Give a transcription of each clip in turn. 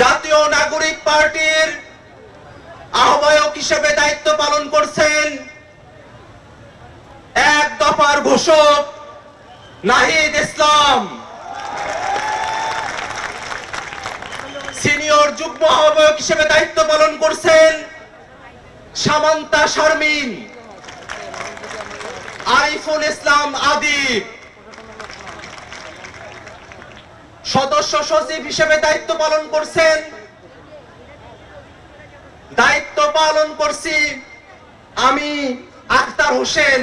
জাতীয় নাগরিক পার্টির আহ্বায়ক হিসেবে দায়িত্ব পালন করছেন এক দফার ঘোষক নাহিদ ইসলাম। সিনিয়র যুগ্ম আহ্বায়ক হিসেবে দায়িত্ব পালন করছেন সামান্তা শারমিন। আরিফুল ইসলাম আদিব সদস্য সচিব হিসেবে দায়িত্ব পালন করছি আমি আখতার হোসেন।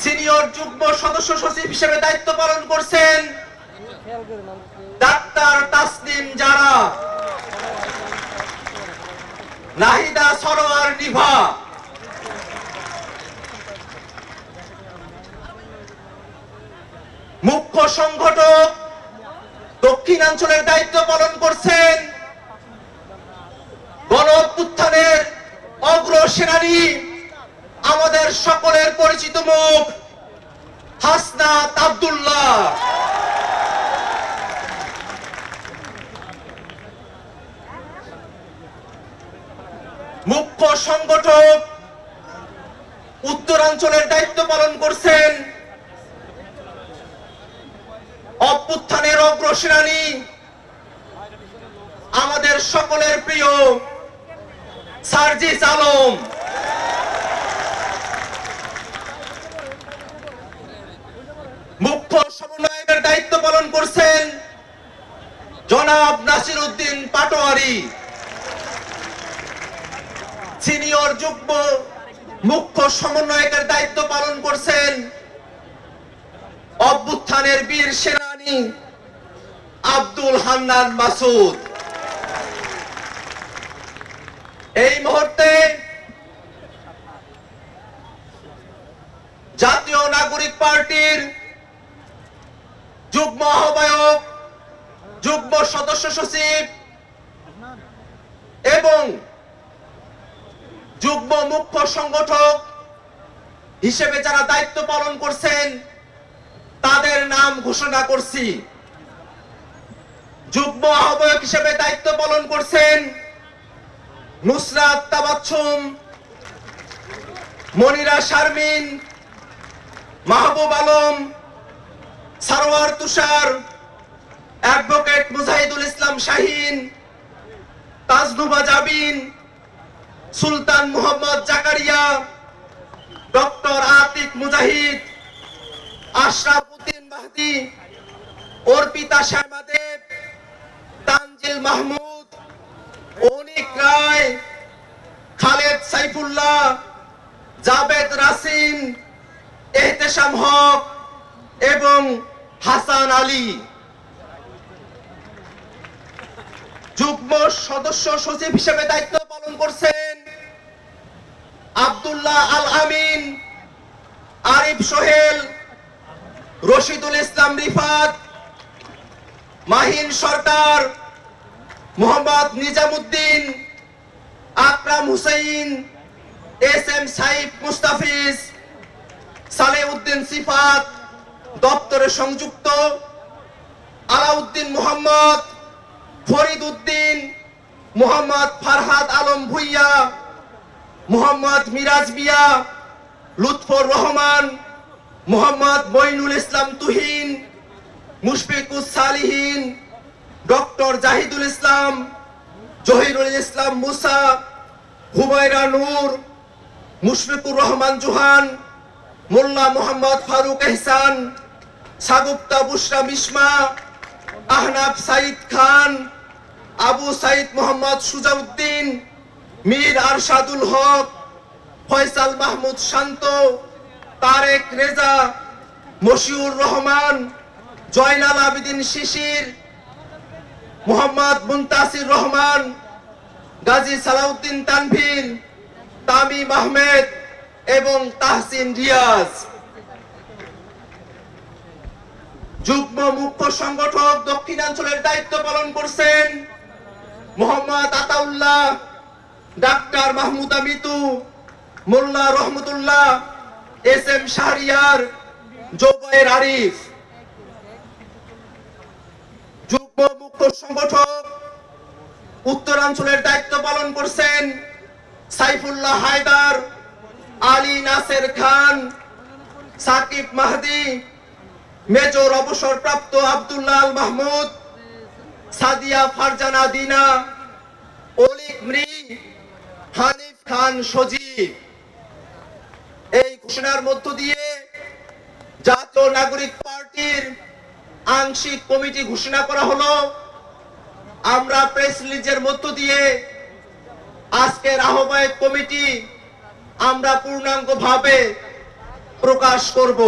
সিনিয়র যুগ্ম সদস্য সচিব হিসেবে দায়িত্ব পালন করছেন ডাক্তার তাসনিম জারা, নাহিদা সরোয়ার নিভা। মুখ্য সংগঠক দক্ষিণাঞ্চলের দায়িত্ব পালন করছেন গণ অভ্যুত্থানের অগ্রসেনানী আমাদের সকলের পরিচিত মুখ হাসনাত আব্দুল্লাহ। মুখ্য সংগঠক উত্তরাঞ্চলের দায়িত্ব পালন করছেন অভ্যুত্থানের অগ্রসেনানী আমাদের সকলের প্রিয় সার্জিস আলম। মুখ্য সমন্বয়কের দায়িত্ব পালন করছেন জনাব নাসির উদ্দিন পাটোয়ারি। সিনিয়র যুগ্ম মুখ্য সমন্বয়কের দায়িত্ব পালন করছেন অভ্যুত্থানের বীর সেনানী আব্দুল হান্নান মাসুদ। এই মুহূর্তে জাতীয় নাগরিক পার্টির যুগ্ম আহ্বায়ক, যুগ্ম সদস্য সচিব এবং যুগ্ম মুখ্য সংগঠক হিসেবে যারা দায়িত্ব পালন করছেন তাদের নাম ঘোষণা করছি। যুগ্ম আহ্বায়ক হিসেবে দায়িত্ব পালন করছেন নুসরাত তাবাচ্ছুম, মনিরা শারমিন, মাহবুব আলম, সারোয়ার তুষার, অ্যাডভোকেট মুজাহিদুল ইসলাম শাহিন, তাজনুবা জাবিন, সুলতান মোহাম্মদ জাকারিয়া, ডক্টর আতিক মুজাহিদ, আশরাফ উদ্দিন মাহদি, অর্পিতা শ্যামা দেব, তানজিল মাহমুদ, অনিক রায়, খালেদ সাইফুল্লাহ, জাবেদ রাসিন, এহতেশাম হক এবং হাসান আলী। যুগ্ম সদস্য সচিব হিসেবে দায়িত্ব পালন করছেন আব্দুল্লাহ আল আমিন, আরিফ সোহেল, রশিদুল ইসলাম রিফাত, মাহিন সরকার, মোহাম্মদ নিজামুদ্দিন, আকরাম হুসাইন, এস এম সাইফ মুস্তাফিজ, সালেউদ্দিন সিফাত, দপ্তরে সংযুক্ত আলাউদ্দিন মোহাম্মদ, ফরিদ উদ্দিন, মোহাম্মদ ফারহাদ আলম ভুইয়া, মোহাম্মদ মিরাজ মিয়া, লুৎফর রহমান, মোহাম্মদ মইনুল ইসলাম তুহিন, মুশফিকুস সালিহিন, ডক্টর জাহিদুল ইসলাম, জহিরুল ইসলাম মুসা, হুমায়রা নূর, মুশফিকুর রহমান জুহান, মোল্লা মোহাম্মদ ফারুক এহসান, সাগুপ্তা বুশরা মিশমা, আহনাফ সাইদ খান, আবু সাইদ মোহাম্মদ সুজাউদ্দিন, মীর আরশাদুল হক, ফয়সাল মাহমুদ শান্ত, তারেক রেজা, মশিউর রহমান, জয়নাল আবেদিন শিশির, মোহাম্মদ মুনতাসির রহমান, গাজী সালাউদ্দিন তানভীর, তামিম আহমেদ এবং তাহসিন রিয়াজ। যুগ্ম মুখ্য সংগঠক দক্ষিণাঞ্চলের দায়িত্ব পালন করছেন মোহাম্মদ আতাউল্লাহ, ডাক্তার মাহমুদা মিতু, মোল্লা রহমতুল্লাহ, এস এম শাহরিয়ার, জোবায়ের আরিফ। যুগ্ম মুখ্য সংগঠক উত্তরাঞ্চলের দায়িত্ব পালন করছেন সাইফুল্লাহ হায়দার, আলী নাসের খান, সাকিব মাহদি, মেজর অবসরপ্রাপ্ত আব্দুল্লাহ আল মাহমুদ, সাদিয়া ফারজানা দিনা, অলিক মৃ, হানিফ খান সজীব। এই ঘোষণার মধ্য দিয়ে জাতীয় নাগরিক পার্টির আংশিক কমিটি ঘোষণা করা হলো। আমরা প্রেস রিলিজের মধ্য দিয়ে আজকের আহ্বায়ক কমিটি আমরা পূর্ণাঙ্গভাবে প্রকাশ করব।